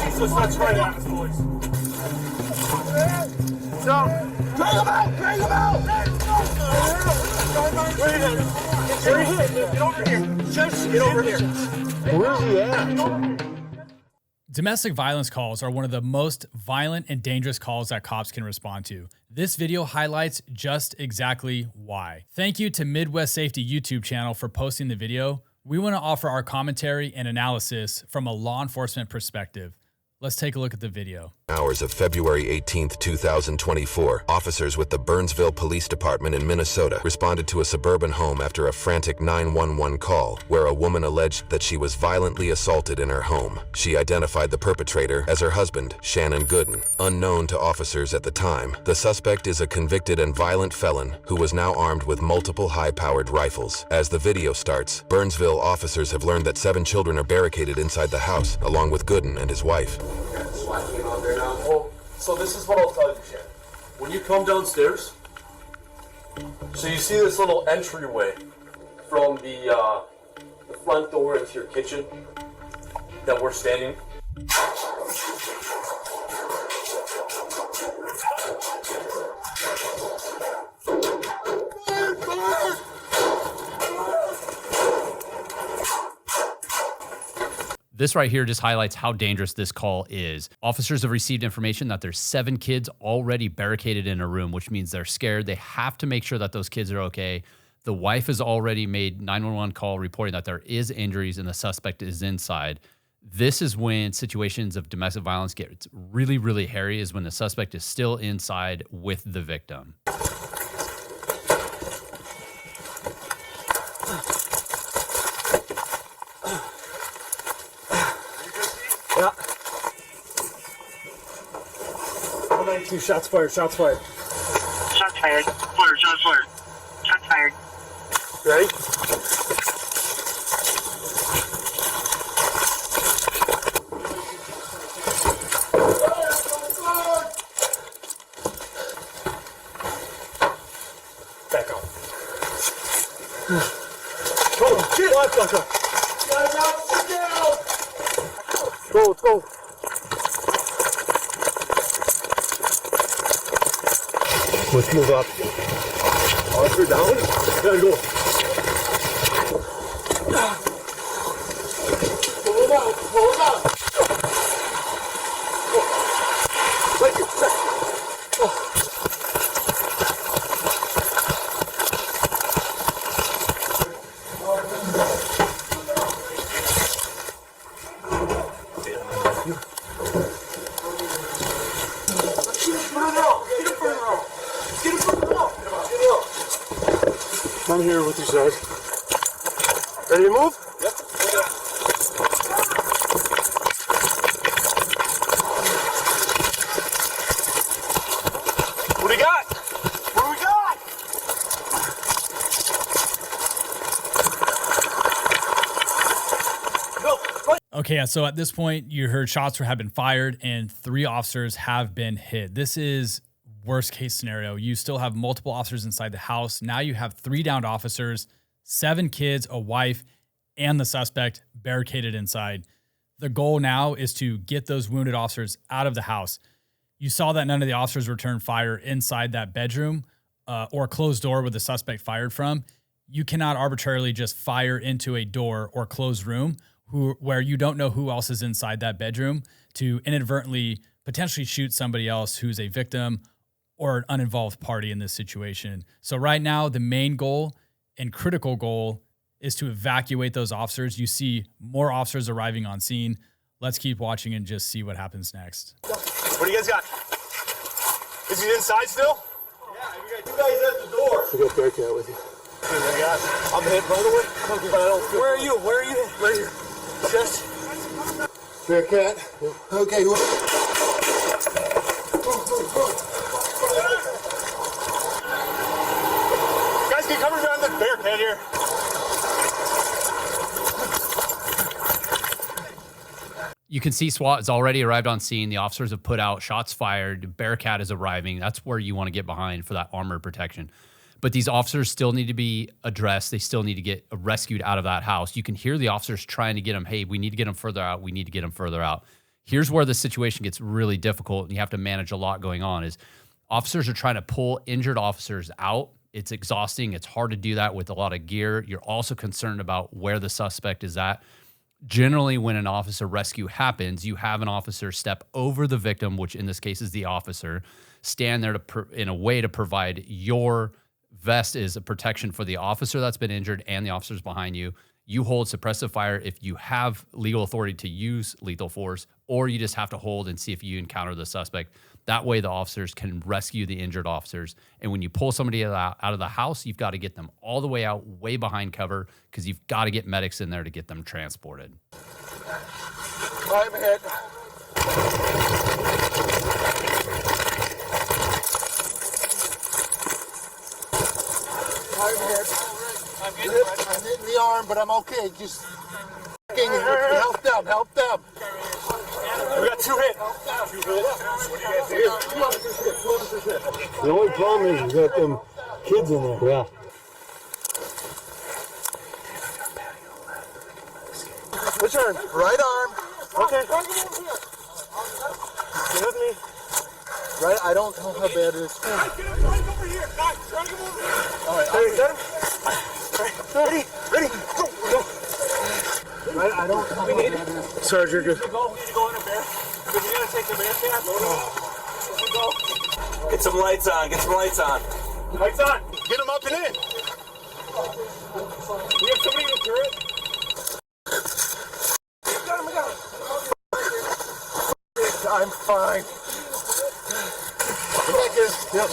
Jesus, that's right at us, boys. So, drag him out! Drag him out! Where are you headed? Get over here. Just get over here. Where's he at? Domestic violence calls are one of the most violent and dangerous calls that cops can respond to. This video highlights just exactly why. Thank you to Midwest Safety YouTube channel for posting the video. We want to offer our commentary and analysis from a law enforcement perspective. Let's take a look at the video. Hours of February 18th, 2024, officers with the Burnsville Police Department in Minnesota responded to a suburban home after a frantic 911 call where a woman alleged that she was violently assaulted in her home. She identified the perpetrator as her husband, Shannon Gooden. Unknown to officers at the time, the suspect is a convicted and violent felon who was now armed with multiple high-powered rifles. As the video starts, Burnsville officers have learned that 7 children are barricaded inside the house, along with Gooden and his wife. Well, so this is what I'll tell you, Shannon. When you come downstairs, so you see this little entryway from the front door into your kitchen that we're standing. This right here just highlights how dangerous this call is. Officers have received information that there's 7 kids already barricaded in a room, which means they're scared. They have to make sure that those kids are okay. The wife has already made 911 call reporting that there is injuries and the suspect is inside. This is when situations of domestic violence get really, really hairy, is when the suspect is still inside with the victim. Yeah. 192, shots fired, shots fired. Shots fired. Fired, shots fired. Shots fired. Ready? Back up. Go, get back up. Guys out, sit down. Go, let's go. Let's move up. Arthur down. Gotta go. Pull him out. Pull him out. Right here. I'm here with you, Sarge. Ready to move? Yep. What do we got? What do we got? Go. Okay, so at this point, you heard shots have been fired and 3 officers have been hit. This is worst case scenario. You still have multiple officers inside the house. Now you have 3 downed officers, 7 kids, a wife, and the suspect barricaded inside. The goal now is to get those wounded officers out of the house. You saw that none of the officers returned fire inside that bedroom or closed door where the suspect fired from. You cannot arbitrarily just fire into a door or closed room where you don't know who else is inside that bedroom to inadvertently potentially shoot somebody else who's a victim or an uninvolved party in this situation. So right now, the main goal and critical goal is to evacuate those officers. You see more officers arriving on scene. Let's keep watching and just see what happens next. What do you guys got? Is he inside still? Yeah, you guys at the door. We got Bearcat with you. I'm hit, by the way. Where are you? Where are you? Right here. Just Bearcat. Okay. Guys, can you cover me on the Bearcat here? You can see SWAT has already arrived on scene. The officers have put out shots fired. Bearcat is arriving. That's where you want to get behind for that armored protection. But these officers still need to be addressed. They still need to get rescued out of that house. You can hear the officers trying to get them, hey, we need to get them further out. We need to get them further out. Here's where the situation gets really difficult, and you have to manage a lot going on, is officers are trying to pull injured officers out. It's exhausting. It's hard to do that with a lot of gear. You're also concerned about where the suspect is at. Generally, when an officer rescue happens, you have an officer step over the victim, which in this case is the officer, stand there in a way to provide your vest is a protection for the officer that's been injured and the officers behind you. You hold suppressive fire if you have legal authority to use lethal force, or you just have to hold and see if you encounter the suspect. That way the officers can rescue the injured officers. And when you pull somebody out of the house, you've got to get them all the way out, way behind cover, because you've got to get medics in there to get them transported. I'm ahead. I'm hitting the arm, but I'm okay. Just help them. We got 2 hits. The only problem is you got them kids in there. Yeah. Which arm? Right arm. Okay. Stay with me. Right, I don't know how bad it is. Guys, get him right over here. Guys, drag him over here. All right, ready, go. Right, I don't know how bad it is. Sergeant, we need to go in a bear. We gotta take the bear cat. Let's go. Get some lights on. Lights on. Get him up and in. We have somebody in the turret. Got him. I'm fine. Yep.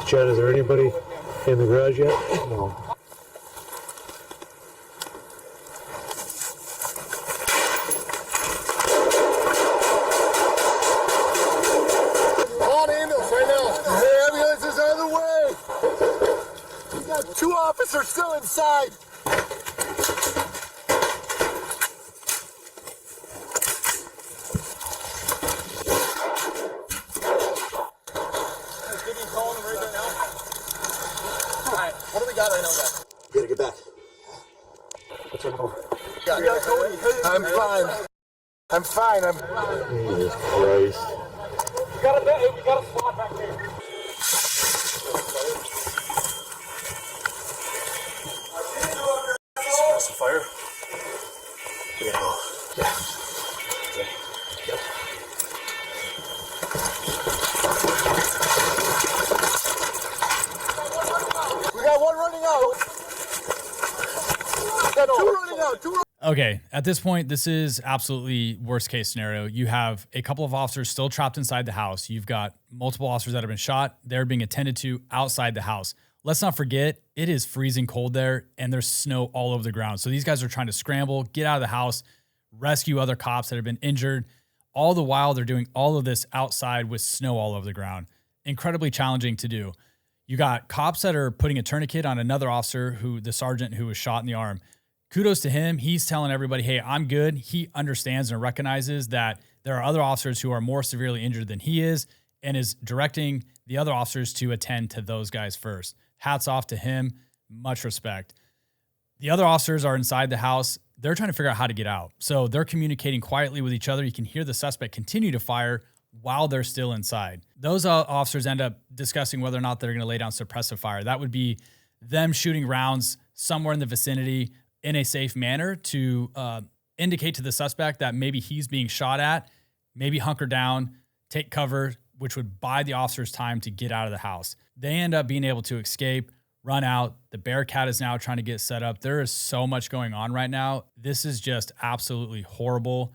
Chad, is there anybody in the garage yet? No. On ambulance right now. The ambulance is on the way. We got 2 officers still inside. What do we got right now, guys? You gotta get back. What's our number? I'm fine. Jesus Christ. We got a SWAT back there. Suppress the fire. Yeah. Yep. We got 1 running out. We got 2 running out. Okay, at this point, this is absolutely worst case scenario. You have a couple of officers still trapped inside the house. You've got multiple officers that have been shot. They're being attended to outside the house. Let's not forget, it is freezing cold there and there's snow all over the ground. So these guys are trying to scramble, get out of the house, rescue other cops that have been injured. All the while, they're doing all of this outside with snow all over the ground. Incredibly challenging to do. You got cops that are putting a tourniquet on another officer, the sergeant who was shot in the arm. Kudos to him. He's telling everybody, hey, I'm good. He understands and recognizes that there are other officers who are more severely injured than he is and is directing the other officers to attend to those guys first. Hats off to him. Much respect. The other officers are inside the house. They're trying to figure out how to get out. So they're communicating quietly with each other. You can hear the suspect continue to fire while they're still inside. Those officers end up discussing whether or not they're going to lay down suppressive fire. That would be them shooting rounds somewhere in the vicinity in a safe manner to indicate to the suspect that maybe he's being shot at, maybe hunker down, take cover, which would buy the officers time to get out of the house. They end up being able to escape, run out. The Bearcat is now trying to get set up. There is so much going on right now. This is just absolutely horrible.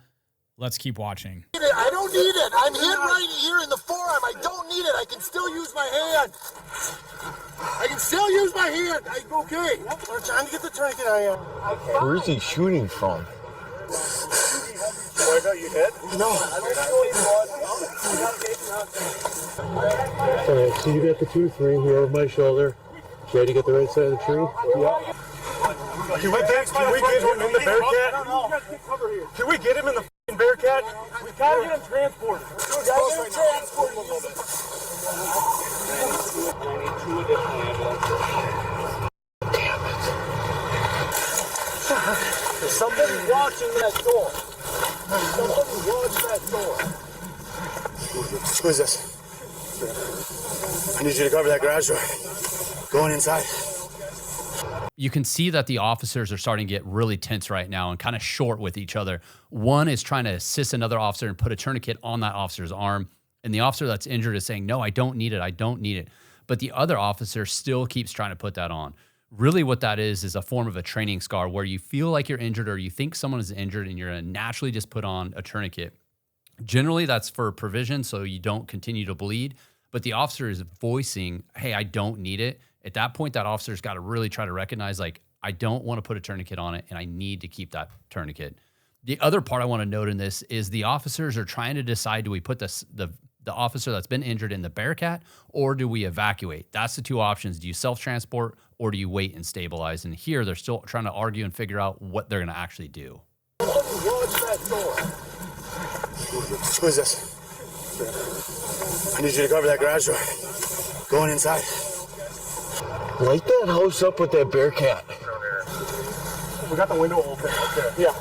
Let's keep watching. I don't need it. I'm hit right here in the forearm. I don't need it. I can still use my hand. I'm okay. We're trying to get the tourniquet on. Where is he shooting from? Why got you hit? No. Alright, so you got the 2-3 here over my shoulder. Chad, you got the right side of the tree? Yeah. Can we get him in the Bearcat? Can we get him in the Bearcat? We gotta get him transported. I need 2 additional ambulances. Damn it. There's somebody watching that door. Somebody watch that door. Who is this? I need you to cover that garage door. Going inside. You can see that the officers are starting to get really tense right now and kind of short with each other. One is trying to assist another officer and put a tourniquet on that officer's arm. And the officer that's injured is saying, no, I don't need it. I don't need it. But the other officer still keeps trying to put that on. Really what that is a form of a training scar where you feel like you're injured or you think someone is injured and you're going to naturally just put on a tourniquet. Generally, that's for provision so you don't continue to bleed. But the officer is voicing, hey, I don't need it. At that point, that officer's got to really try to recognize, like, I don't want to put a tourniquet on it and I need to keep that tourniquet. The other part I want to note in this is the officers are trying to decide, do we put the officer that's been injured in the Bearcat or do we evacuate? That's the 2 options. Do you self-transport or do you wait and stabilize? And here they're still trying to argue and figure out what they're going to actually do. Watch that door. Who is this? I need you to cover that garage door. Going inside. Light that house up with that Bearcat. We got the window open up there. Yeah.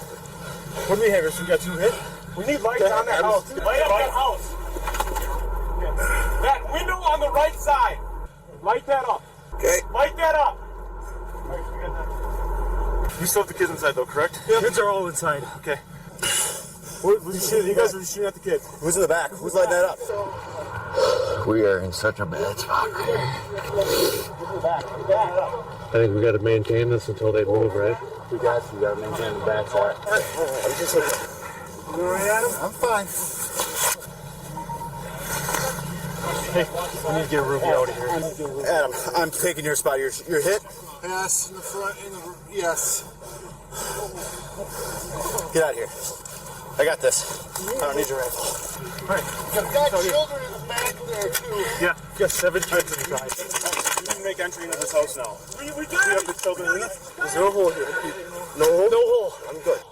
What do we have here? So we got 2 hit? We need lights on that house. Light up that house. That window on the right side. Light that up. Okay. Light that up. We still have the kids inside though, correct? Yeah. Kids are all inside. Okay. You guys are shooting at the kids. Who's in the back? Who's lighting that up? We are in such a bad spot right here. I think we got to maintain this until they move, right? We got to maintain the back side. I'm just looking. You all right, Adam? I'm fine. Hey, we need to get Ruby out of here. Adam, I'm taking your spot. You're hit? Yes, in the front. Yes. Get out of here. I got this. I don't need your rifle. All right. You've got children in the back there, too. Yeah, you got 7 kids inside. We can make entry into this house now. We did it! Have the children in it? There's no hole here. No hole? No hole. I'm good.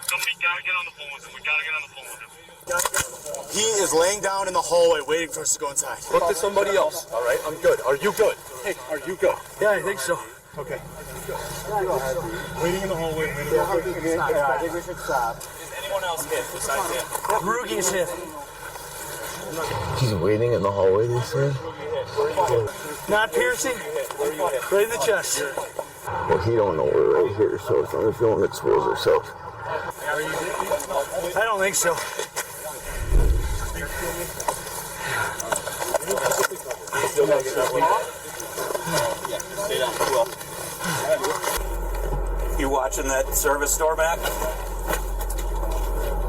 Somebody gotta get on the phone with him. We gotta get on the phone with him. He is laying down in the hallway waiting for us to go inside. Look to somebody else. All right, I'm good. Are you good? Hey, are you good? Yeah, I think so. Okay. Waiting in the hallway. I think we should stop. Is anyone else hit besides him? Rugi's hit. He's waiting in the hallway, they said? Not piercing. Right in the chest. Well, he don't know we're right here, so as long as we don't expose ourselves. I don't think so. You watching that service store back?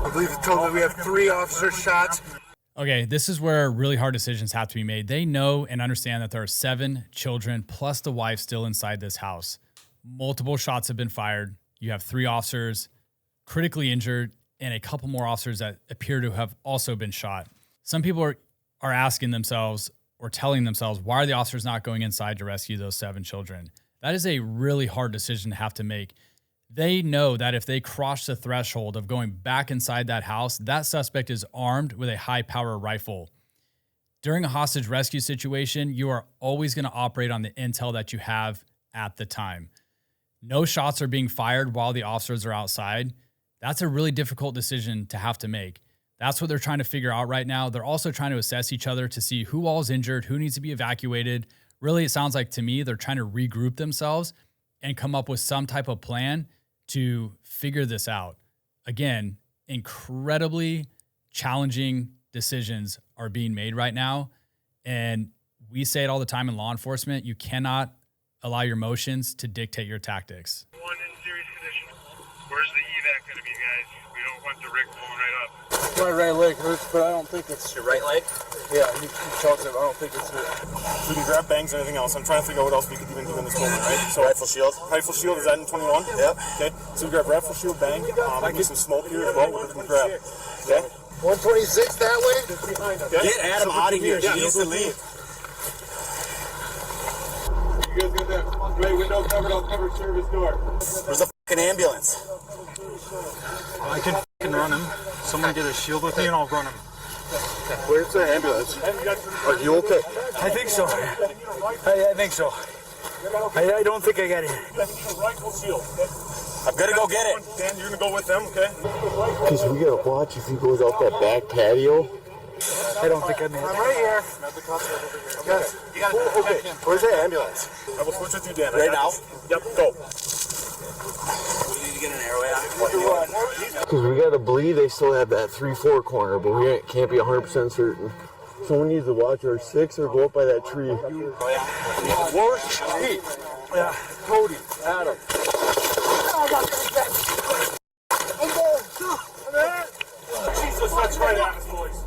I believe it's told that we have 3 officers shot. Okay, this is where really hard decisions have to be made. They know and understand that there are 7 children plus the wife still inside this house. Multiple shots have been fired. You have 3 officers critically injured and a couple more officers that appear to have also been shot. Some people are asking themselves or telling themselves, why are the officers not going inside to rescue those 7 children? That is a really hard decision to have to make. They know that if they cross the threshold of going back inside that house, that suspect is armed with a high-power rifle. During a hostage rescue situation, you are always going to operate on the intel that you have at the time. No shots are being fired while the officers are outside. That's a really difficult decision to have to make. That's what they're trying to figure out right now. They're also trying to assess each other to see who all is injured, who needs to be evacuated. Really, it sounds like to me they're trying to regroup themselves and come up with some type of plan to figure this out. Again, incredibly challenging decisions are being made right now. And we say it all the time in law enforcement, you cannot allow your emotions to dictate your tactics. One in serious condition. Where's the evac gonna be, guys? We don't want the rig blowing right up. My right leg hurts, but I don't think it's... Your right leg? Yeah, he chokes it. I don't think it's... We can grab bangs and anything else. I'm trying to figure out what else we could even do in this moment, right? So rifle shield. Rifle shield, is that in 21? Yep. Okay, so we grab rifle shield, bang. I get some smoke here as well, we can grab. Okay? 126 that way? Okay. Get Adam out of here. He needs to leave. You guys got that right window covered, I'll cover service door. Where's the fucking ambulance? I can fucking run him. Someone get a shield with me and I'll run him. Where's the ambulance? Are you okay? I think so. I think so. I don't think I got it. Rifle shield. I'm gonna go get it. Dan, you're gonna go with them, okay? Because we gotta watch if he goes out that back patio. I don't think I made it. I'm right here. Yes. Okay. Where's the ambulance? I will switch with you, Dan. Right now? Yep, go. We need to get an arrow out. Because we gotta believe they still have that 3-4 corner, but we can't be 100% certain. Someone needs to watch our 6 or go up by that tree. Worst Pete. Yeah. Cody, Adam. Jesus, that's right at us, boys.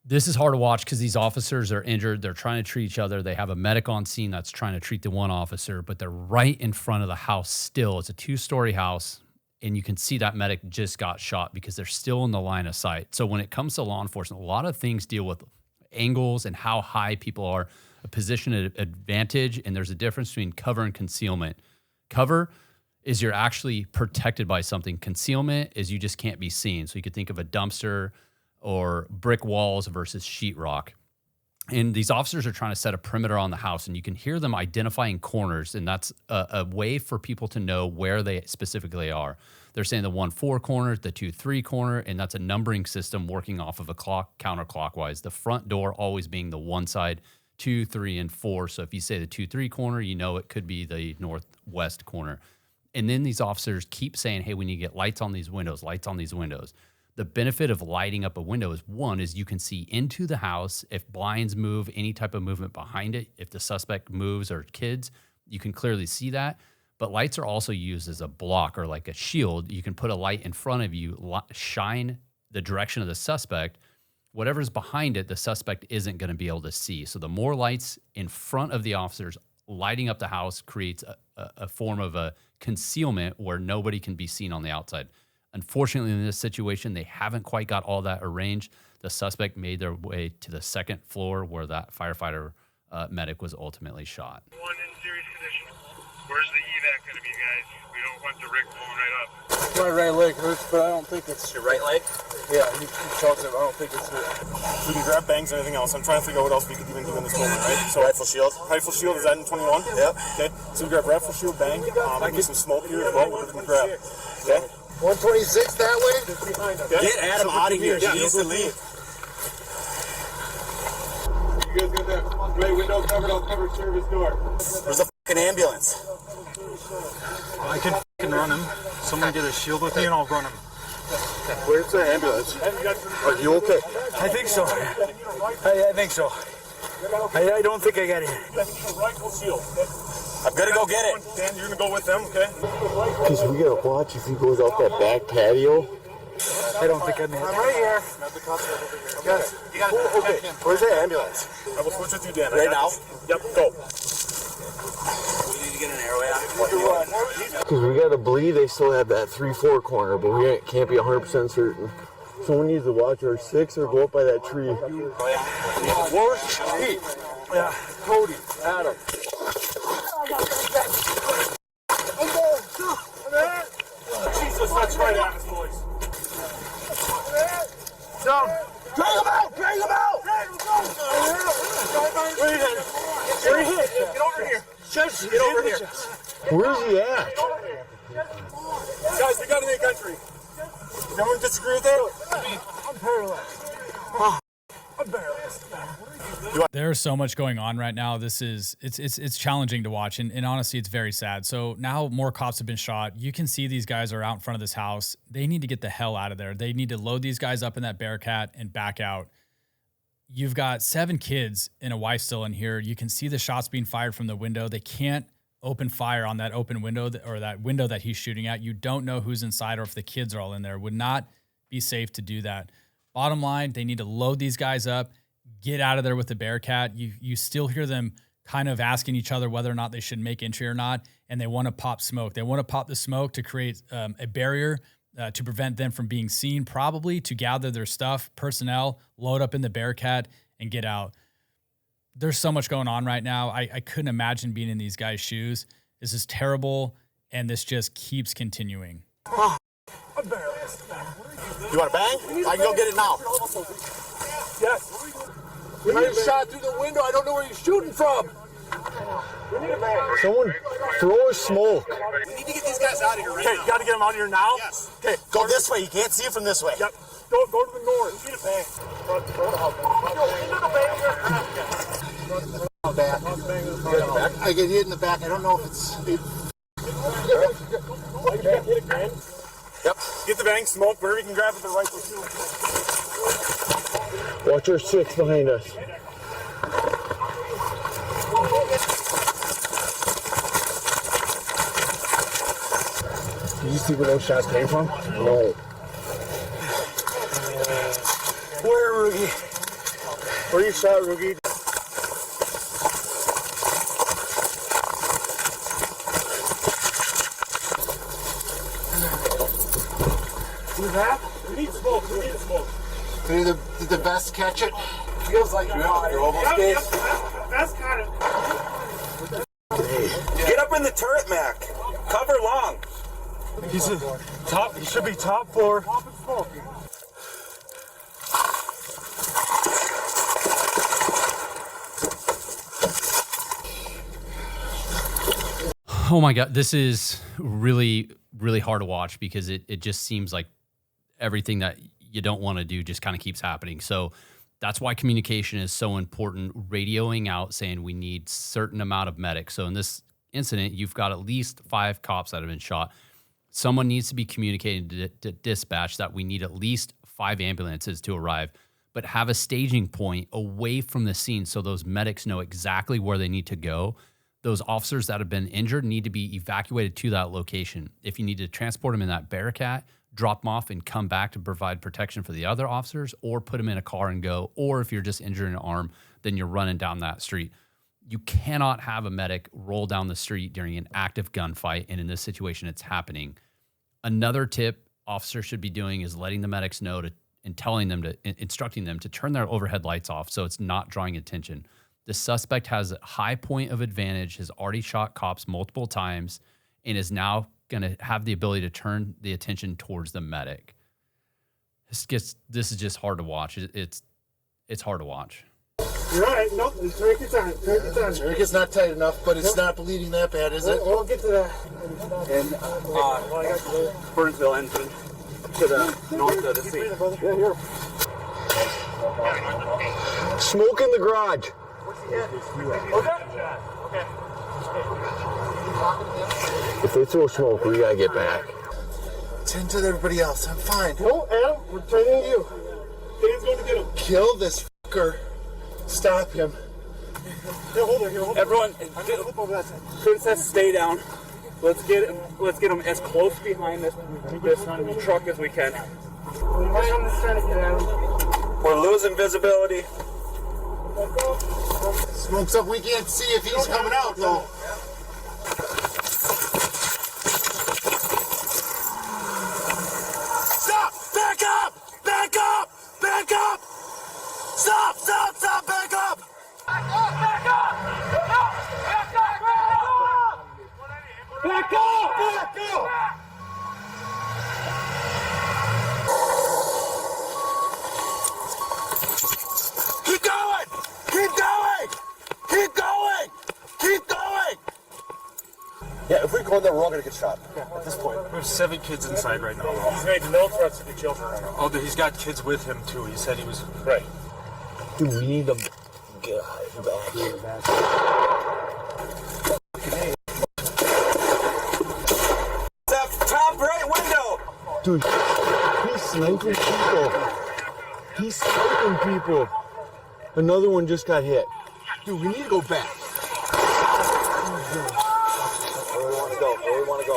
This is hard to watch because these officers are injured. They're trying to treat each other. They have a medic on scene that's trying to treat the one officer, but they're right in front of the house still. It's a 2-story house, and you can see that medic just got shot because they're still in the line of sight. So when it comes to law enforcement, a lot of things deal with angles and how high people are, a position advantage, and there's a difference between cover and concealment. Cover is you're actually protected by something. Concealment is you just can't be seen. So you could think of a dumpster or brick walls versus sheetrock. And these officers are trying to set a perimeter on the house, and you can hear them identifying corners, and that's a way for people to know where they specifically are. They're saying the 1-4 corner, the 2-3 corner, and that's a numbering system working off of a clock counterclockwise. The front door always being the one side, 2, 3, and 4. So if you say the 2-3 corner, you know it could be the northwest corner. And then these officers keep saying, hey, we need to get lights on these windows, lights on these windows. The benefit of lighting up a window is, one, is you can see into the house. If blinds move, any type of movement behind it, if the suspect moves or kids, you can clearly see that. But lights are also used as a block or like a shield. You can put a light in front of you, shine the direction of the suspect. Whatever's behind it, the suspect isn't going to be able to see. So the more lights in front of the officers lighting up the house creates a form of a concealment where nobody can be seen on the outside. Unfortunately, in this situation, they haven't quite got all that arranged. The suspect made their way to the second floor where that firefighter medic was ultimately shot. One in serious condition. Where's the evac gonna be, guys? We don't want the rig blowing right up. My right leg hurts, but I don't think it's... Your right leg? Yeah, he shot it. I don't think it's it. We can grab bangs and everything else. I'm trying to figure out what else we could even do in this moment, right? So rifle shield. Rifle shield, is that in 21? Yep. Okay, so we grab rifle shield, bang. I get some smoke here as well. We're gonna grab. Okay? 126 that way? Get Adam out of here. He needs to leave. You guys got that right window covered? I'll cover service door. Where's the fucking ambulance? I can fucking run him. Someone get a shield with me and I'll run him. Where's the ambulance? Are you okay? I think so. I think so. I don't think I got it. Rifle shield. I'm gonna go get it. Dan, you're gonna go with them, okay? Because we gotta watch if he goes out that back patio. I don't think I made it. I'm right here. Yes. Okay. Where's the ambulance? I will switch with you, Dan. Right now? Yep, go. We need to get an arrow out. Because we gotta believe they still have that 3-4 corner, but we can't be 100% certain. Someone needs to watch our 6 or go up by that tree. Worst Pete. Yeah. Cody, Adam. Jesus, that's right at us, boys. Down. Drag him out! Drag him out! Where are you headed? Where are you headed? Get over here. Get over here. Where's he at? Guys, we got in the country. No one disagree with that? I'm paralyzed. I'm paralyzed. There's so much going on right now. It's challenging to watch, and honestly, it's very sad. So now more cops have been shot. You can see these guys are out in front of this house. They need to get the hell out of there. They need to load these guys up in that Bearcat and back out. You've got 7 kids and a wife still in here. You can see the shots being fired from the window. They can't open fire on that open window or that window that he's shooting at. You don't know who's inside or if the kids are all in there. Would not be safe to do that. Bottom line, they need to load these guys up, get out of there with the Bearcat. You still hear them kind of asking each other whether or not they should make entry or not, and they want to pop smoke. They want to pop the smoke to create a barrier to prevent them from being seen, probably to gather their stuff, personnel, load up in the Bearcat, and get out. There's so much going on right now. I couldn't imagine being in these guys' shoes. This is terrible, and this just keeps continuing. I'm paralyzed. You want to bang? I can go get it now. Yes. I shot through the window. I don't know where you're shooting from. Someone throw smoke. We need to get these guys out of here right now. Okay, you got to get them out of here now? Yes. Okay, go this way. You can't see it from this way. Yep. Go to the north. Need a bang. I get hit in the back. I don't know if it's... Yep. Get the bang, smoke, wherever you can grab it the right way too. Watch our 6 behind us. Did you see where those shots came from? No. Where, Roogie? Where you shot, Roogie? We need smoke. Did the vest catch it? Feels like you're almost dead. Vest caught it. Get up in the turret, Mac. Cover long. He's top. He should be top floor. Oh my God, this is really, really hard to watch because it just seems like everything that you don't want to do just kind of keeps happening. So that's why communication is so important. Radioing out saying we need certain amount of medics. So in this incident, you've got at least 5 cops that have been shot. Someone needs to be communicating to dispatch that we need at least 5 ambulances to arrive, but have a staging point away from the scene so those medics know exactly where they need to go. Those officers that have been injured need to be evacuated to that location. If you need to transport them in that Bearcat, drop them off and come back to provide protection for the other officers, or put them in a car and go. Or if you're just injured in an arm, then you're running down that street. You cannot have a medic roll down the street during an active gunfight, and in this situation, it's happening. Another tip officers should be doing is letting the medics know and telling them instructing them to turn their overhead lights off so it's not drawing attention. The suspect has a high point of advantage, has already shot cops multiple times, and is now going to have the ability to turn the attention towards the medic. This is just hard to watch. It's hard to watch. You're all right. Nope. Take your time. It's not tight enough, but it's not bleeding that bad, is it? We'll get to that. And Burnsville engine to the north of the sea. Yeah, here. Smoke in the garage. Okay. If they throw smoke, we gotta get back. Tend to everybody else. I'm fine. No, Adam, we're turning to you. Dan's going to get him. Kill this fucker. Stop him. Here, hold it. Everyone, Princess, stay down. Let's get him as close behind this truck as we can. We're losing visibility. Smoke's up. We can't see if he's coming out, though. Stop! Back up! Back up! Back up! Stop! Stop! Stop! Back up! Back up! Back up! Back up! Back up! Back up! Keep going! Keep going! Keep going! Keep going! Yeah, if we go in there, we're all gonna get shot. At this point. We have 7 kids inside right now. He's made no threats to the children right now. Oh, he's got kids with him too. He said he was Right. Dude, we need to get back here. That top right window! Dude, he's sniping people. He's sniping people. Another one just got hit. Dude, we need to go back. Where we want to go.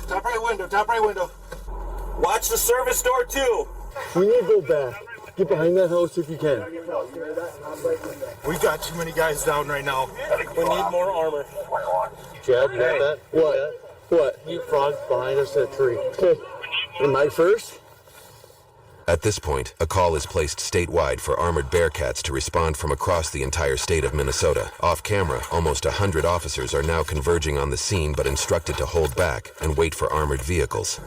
Top right window, top right window. Watch the service door too. We need to go back. Get behind that house if you can. We got too many guys down right now. We need more armor. Chad, you got that? What? What? You frog behind us at tree. Okay. Am I first? At this point, a call is placed statewide for armored Bearcats to respond from across the entire state of Minnesota. Off camera, almost 100 officers are now converging on the scene but instructed to hold back and wait for armored vehicles.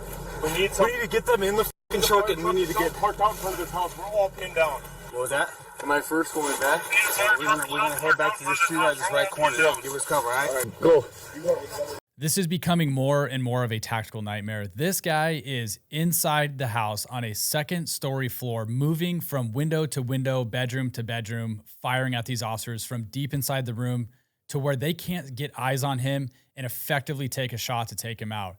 We need to get them in the truck and we need to get parked out in front of this house. We're all pinned down. What was that? Am I first going back? We're gonna head back to this tree right, this right corner. Give us cover, all right? Go. This is becoming more and more of a tactical nightmare. This guy is inside the house on a second-story floor, moving from window to window, bedroom to bedroom, firing at these officers from deep inside the room to where they can't get eyes on him and effectively take a shot to take him out.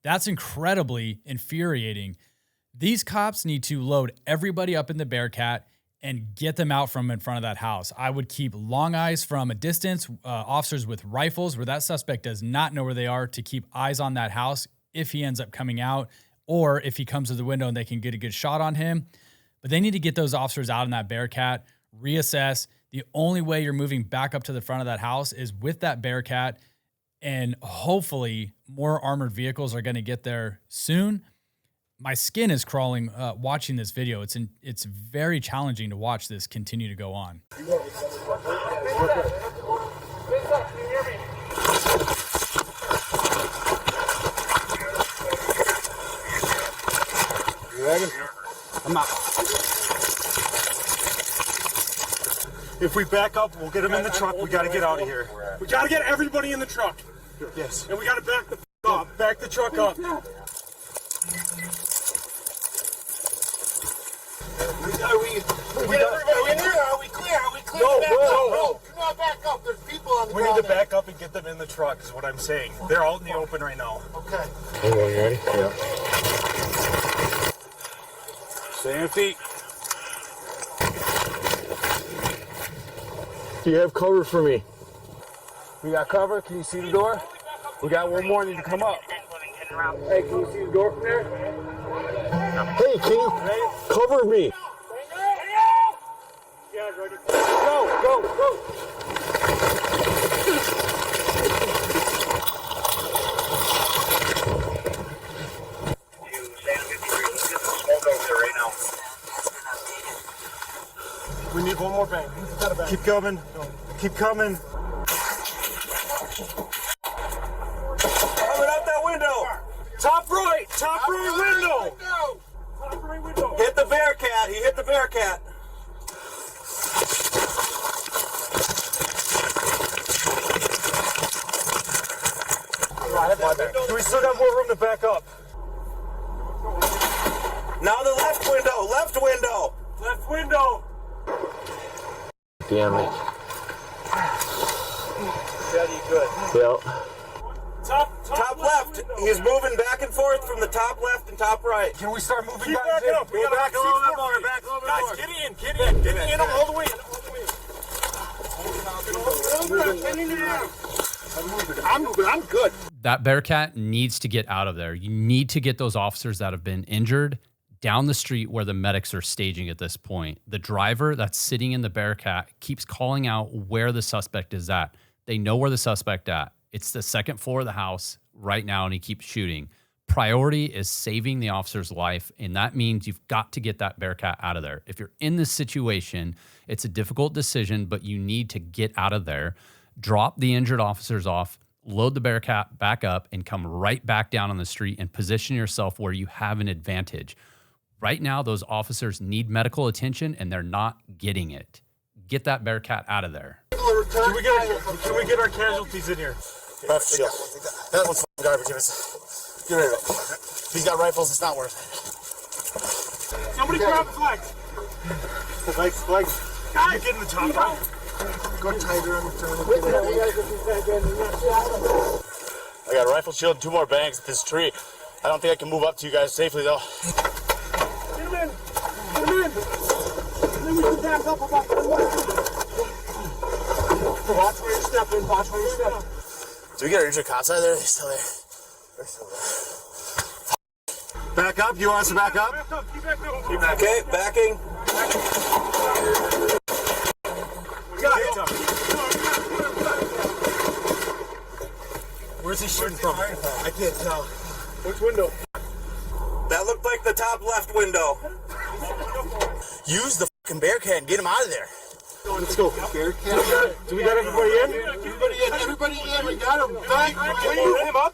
That's incredibly infuriating. These cops need to load everybody up in the Bearcat and get them out from in front of that house. I would keep long eyes from a distance, officers with rifles where that suspect does not know where they are, to keep eyes on that house if he ends up coming out, or if he comes to the window and they can get a good shot on him. But they need to get those officers out in that Bearcat, reassess. The only way you're moving back up to the front of that house is with that Bearcat, and hopefully more armored vehicles are going to get there soon. My skin is crawling watching this video. It's very challenging to watch this continue to go on. You ready? I'm out. If we back up, we'll get him in the truck. We got to get out of here. We got to get everybody in the truck. Yes. And we got to back the up. Back the truck up. Are we clear? No. Do not back up. There's people on the ground. We need to back up and get them in the truck, is what I'm saying. They're out in the open right now. Okay. Everyone ready? Yeah. Stay on your feet. Do you have cover for me? We got cover. Can you see the door? We got one more need to come up. Hey, can you see the door from there? Hey, can you cover me? Go. We need one more bang. Keep coming. Keep coming. Coming out that window. Top right window. Top right window. Hit the Bearcat. He hit the Bearcat. Do we still got more room to back up? Now the left window. Left window. Left window. Damn it. Yeah, you good. Yep. Top left. He's moving back and forth from the top left and top right. Can we start moving Keep guys backing in? up. We gotta back a little bit more. Guys, get in. Get in all the way. I'm moving. I'm good. That Bearcat needs to get out of there. You need to get those officers that have been injured down the street where the medics are staging at this point. The driver that's sitting in the Bearcat keeps calling out where the suspect is at. They know where the suspect at. It's the second floor of the house right now, and he keeps shooting. Priority is saving the officer's life, and that means you've got to get that Bearcat out of there. If you're in this situation, it's a difficult decision, but you need to get out of there. Drop the injured officers off, load the Bearcat back up, and come right back down on the street and position yourself where you have an advantage. Right now, those officers need medical attention, and they're not getting it. Get that Bearcat out of there. Can we get our casualties in here? Left shield. That one's fucking garbage. Get rid of it. He's got rifles. It's not worth it. Somebody grab flags. Flags. Guys, you get in the top right. Go tighter on the turn. I got a rifle shield and 2 more bangs at this tree. I don't think I can move up to you guys safely though. Get him in. And then we can back up about the way. Watch where you're stepping. Watch where you're stepping. Do we get our injured cops out of there? They're still there. They're still there. Back up. You want us to back up? Keep back up. Okay, backing. Got it. Where's he shooting from? I can't tell. Which window? That looked like the top left window. Use the fucking Bearcat and get him out of there. Let's go. Bearcat. Do we got everybody in? Everybody in. We got him. Back. Can you move him up?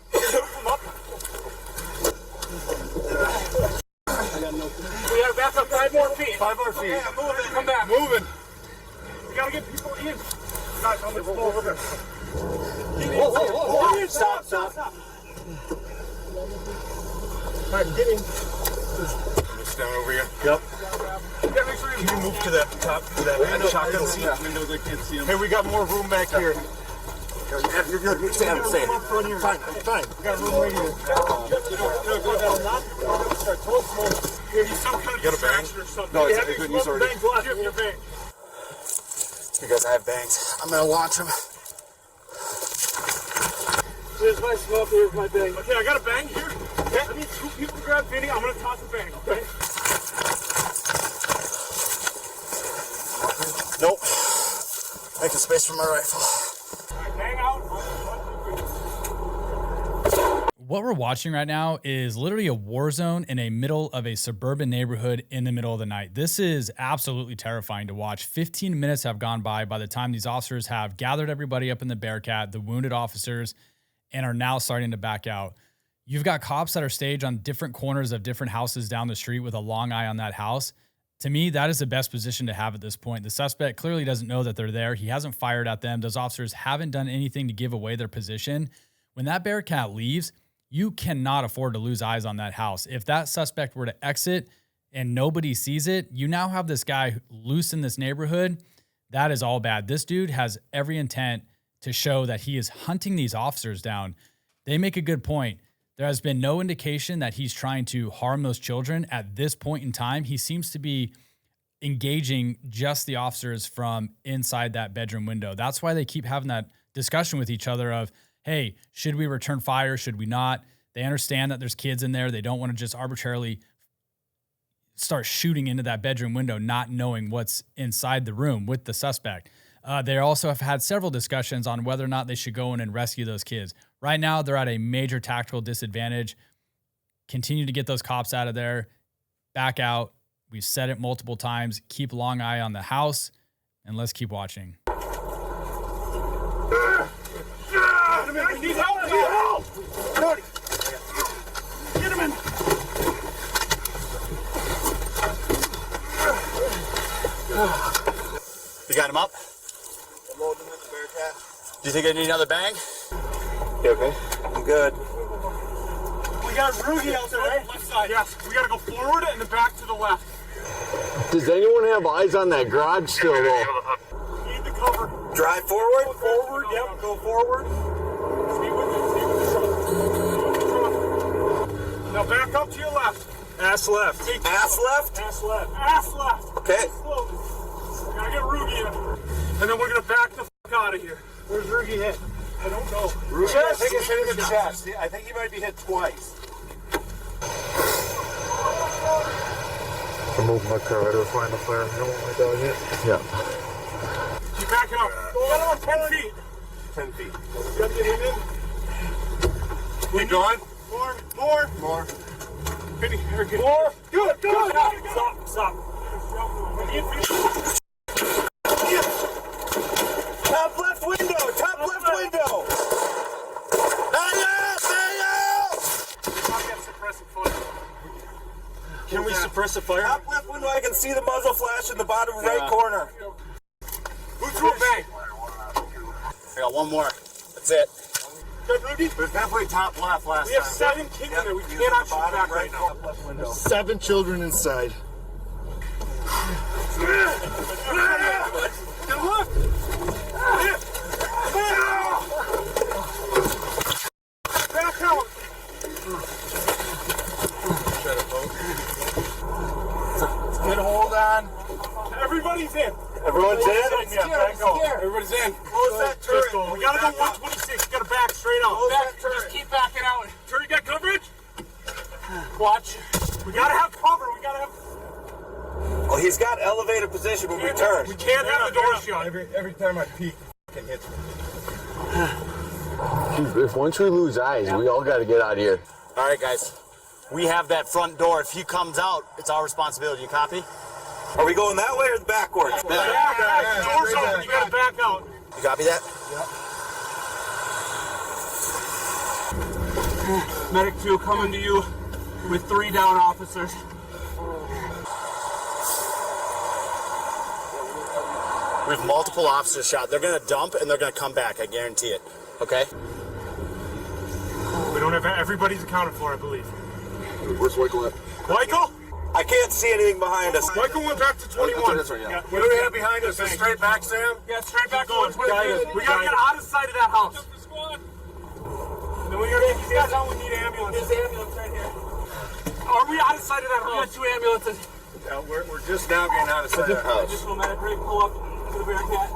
I got no feet. Yeah, moving. Come back. Moving. We gotta get people in. Guys, I'm gonna go over there. Whoa. Stop. All right, get in. Stand over here. Yep. Can you move to that top, to that shotgun seat? Windows, I can't see them. Hey, we got more room back here. You're good. You're staying. Fine. We got room right here. Go down, not start total smoke. Here, he's some kind of distraction or something. No, it's good news already. Bangs left in your bang. Because I have bangs. I'm gonna launch them. Here's my smoke, here's my bang. Okay, I got a bang here. Okay. I need 2 people to grab Vinny. I'm gonna toss a bang, okay? Nope. Making space for my rifle. Bang out. What we're watching right now is literally a war zone in a middle of a suburban neighborhood in the middle of the night. This is absolutely terrifying to watch. 15 minutes have gone by the time these officers have gathered everybody up in the Bearcat, the wounded officers, and are now starting to back out. You've got cops that are staged on different corners of different houses down the street with a long eye on that house. To me, that is the best position to have at this point. The suspect clearly doesn't know that they're there. He hasn't fired at them. Those officers haven't done anything to give away their position. When that Bearcat leaves, you cannot afford to lose eyes on that house. If that suspect were to exit and nobody sees it, you now have this guy loose in this neighborhood. That is all bad. This dude has every intent to show that he is hunting these officers down. They make a good point. There has been no indication that he's trying to harm those children at this point in time. He seems to be engaging just the officers from inside that bedroom window. That's why they keep having that discussion with each other of, hey, should we return fire? Should we not? They understand that there's kids in there. They don't want to just arbitrarily start shooting into that bedroom window, not knowing what's inside the room with the suspect. They also have had several discussions on whether or not they should go in and rescue those kids. Right now, they're at a major tactical disadvantage. Continue to get those cops out of there. Back out. We've said it multiple times. Keep a long eye on the house, and let's keep watching. Need help! Cody! Get him in! You got him up? I'm loading him in the Bearcat. Do you think I need another bang? You okay? I'm good. We got Rugi out there, right? Left side. Yes. We gotta go forward and then back to the left. Does anyone have eyes on that garage still, though? Need the cover. Drive forward? Go forward, yep. Go forward. Stay with it. Now back up to your left. Ass left. Ass left? Ass left. Ass left. Okay. Slowly. Gotta get Rugi in. And then we're gonna back the fuck out of here. Where's Rugi hit? I don't know. Rugi, I think it's hit in the chest. I think he might be hit twice. I moved my car. I don't find the fire. I don't want my dog hit. Yeah. Keep backing up. Go on 10 feet. 10 feet. You gotta get him in. Keep going. More. Vinny, here, get more. Good. Stop. Top left window! Hang out! Can we suppress the fire? Top left window, I can see the muzzle flash in the bottom right corner. Who threw a bang? I got one more. That's it. Good, Rudy? It was definitely top left last We have time. 7 kids in there. We cannot shoot back right now. 7 children inside. Good look. Back out. Get a hold on. Everybody's in. Everyone's in? Yeah, back go. Everybody's in. Close that turret. We gotta go 126. We gotta back straight out. Just keep backing out. Turret, got coverage? Watch. We gotta have cover. Oh, he's got elevated position when we turn. We can't have the door shut. Every time I peek, it hits me. If once we lose eyes, we all got to get out of here. All right, guys. We have that front door. If he comes out, it's our responsibility. You copy? Are we going that way or backwards? Back. Door's open. You gotta back out. You copy that? Yep. Medic 2 coming to you with 3 down officers. We have multiple officers shot. They're going to dump and they're going to come back. I guarantee it. Okay? We don't have everybody's accounted for, I believe. Where's Michael at? Michael? I can't see anything behind us. Michael went back to 21. That's right, yeah. What do we have behind us? Straight back, Sam? Yeah, straight back to 122. We gotta get out of sight of that house. Then we gotta get these guys out. We need ambulance. There's an ambulance right here. Are we out of sight of that house? We got 2 ambulances. Yeah, we're just now getting out of sight of the house. Just medic ready to pull up to the Bearcat.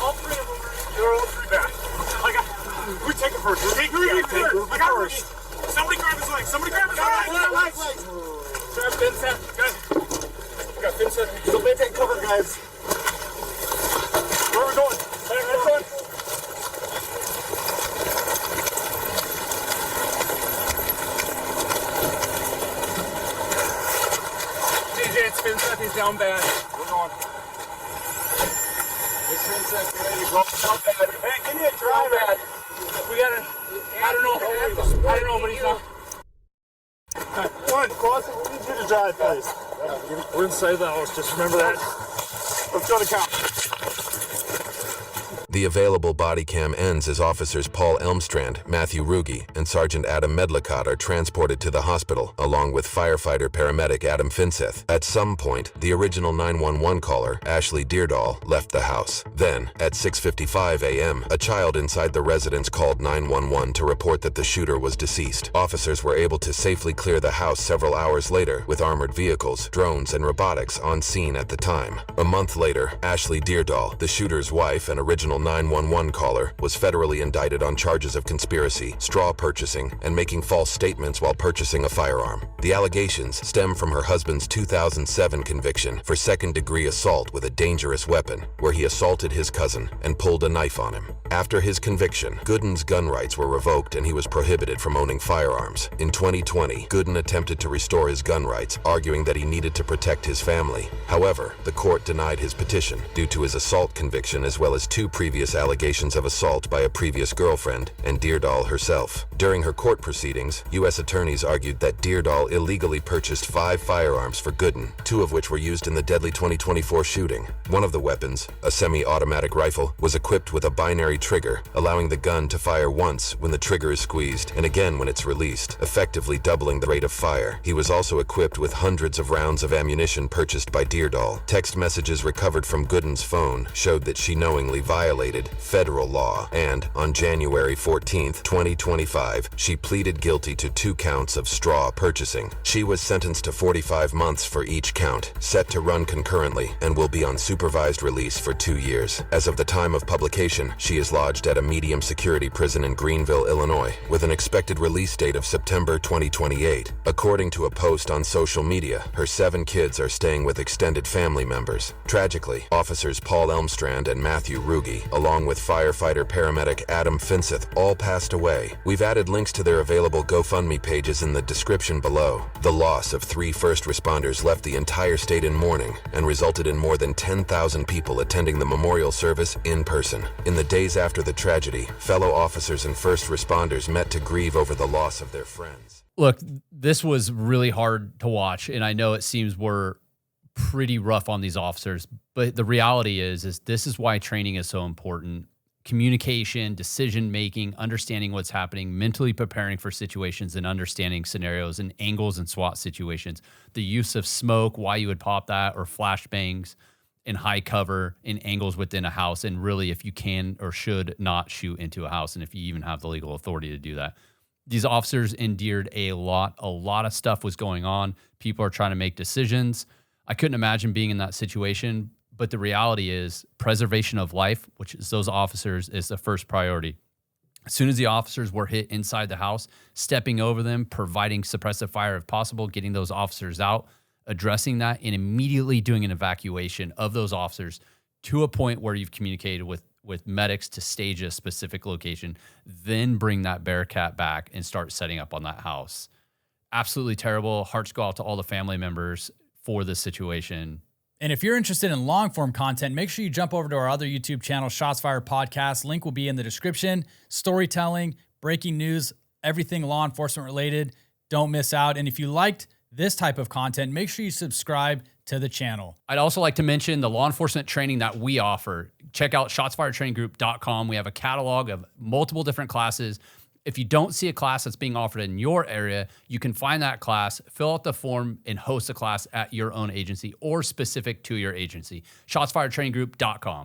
All 3 of them are in. They're all 3 back. We take it first. Take first. I got first. Somebody grab his leg. Somebody grab his leg. Grab Vincent. Good. We got Vincent. So they take cover, guys. Where are we going? Next one. DJ, it's Vincent. He's down bad. We're going. It's Vincent. Ready to go. Down bad. Hey, give me a drive bad. We gotta, I don't know, but he's not. One, Clausen, we need you to drive, please. We're inside the house, just remember that. Let's go to count. The available body cam ends as officers Paul Elmstrand, Matthew Ruge, and Sergeant Adam Medlicott are transported to the hospital, along with firefighter paramedic Adam Finseth. At some point, the original 911 caller, Ashley Deardahl, left the house. Then, at 6:55 a.m., a child inside the residence called 911 to report that the shooter was deceased. Officers were able to safely clear the house several hours later with armored vehicles, drones, and robotics on scene at the time. A month later, Ashley Deardahl, the shooter's wife and original 911 caller, was federally indicted on charges of conspiracy, straw purchasing, and making false statements while purchasing a firearm. The allegations stem from her husband's 2007 conviction for second-degree assault with a dangerous weapon, where he assaulted his cousin and pulled a knife on him. After his conviction, Gooden's gun rights were revoked and he was prohibited from owning firearms. In 2020, Gooden attempted to restore his gun rights, arguing that he needed to protect his family. However, the court denied his petition due to his assault conviction as well as 2 previous allegations of assault by a previous girlfriend and Deardahl herself. During her court proceedings, U.S. attorneys argued that Deardahl illegally purchased 5 firearms for Gooden, 2 of which were used in the deadly 2024 shooting. One of the weapons, a semi-automatic rifle, was equipped with a binary trigger, allowing the gun to fire once when the trigger is squeezed and again when it's released, effectively doubling the rate of fire. He was also equipped with hundreds of rounds of ammunition purchased by Deardahl. Text messages recovered from Gooden's phone showed that she knowingly violated federal law, and on January 14, 2025, she pleaded guilty to 2 counts of straw purchasing. She was sentenced to 45 months for each count, set to run concurrently, and will be on supervised release for 2 years. As of the time of publication, she is lodged at a medium security prison in Greenville, Illinois, with an expected release date of September 2028. According to a post on social media, her 7 kids are staying with extended family members. Tragically, officers Paul Elmstrand and Matthew Ruge, along with firefighter paramedic Adam Finseth, all passed away. We've added links to their available GoFundMe pages in the description below. The loss of 3 first responders left the entire state in mourning and resulted in more than 10,000 people attending the memorial service in person. In the days after the tragedy, fellow officers and first responders met to grieve over the loss of their friends. Look, this was really hard to watch, and I know it seems we're pretty rough on these officers, but the reality is this is why training is so important. Communication, decision-making, understanding what's happening, mentally preparing for situations and understanding scenarios and angles in SWAT situations. The use of smoke, why you would pop that, or flashbangs in high cover in angles within a house, and really if you can or should not shoot into a house, and if you even have the legal authority to do that. These officers endured a lot of stuff was going on. People are trying to make decisions. I couldn't imagine being in that situation, but the reality is preservation of life, which is those officers, is the first priority. As soon as the officers were hit inside the house, stepping over them, providing suppressive fire if possible, getting those officers out, addressing that, and immediately doing an evacuation of those officers to a point where you've communicated with medics to stage a specific location, then bring that Bearcat back and start setting up on that house. Absolutely terrible. Hearts go out to all the family members for this situation. And if you're interested in long-form content, make sure you jump over to our other YouTube channel, Shots Fired Podcast. Link will be in the description. Storytelling, breaking news, everything law enforcement related. Don't miss out. And if you liked this type of content, make sure you subscribe to the channel. I'd also like to mention the law enforcement training that we offer. Check out shotsfiredtraininggroup.com. We have a catalog of multiple different classes. If you don't see a class that's being offered in your area, you can find that class, fill out the form, and host a class at your own agency or specific to your agency. shotsfiredtraininggroup.com.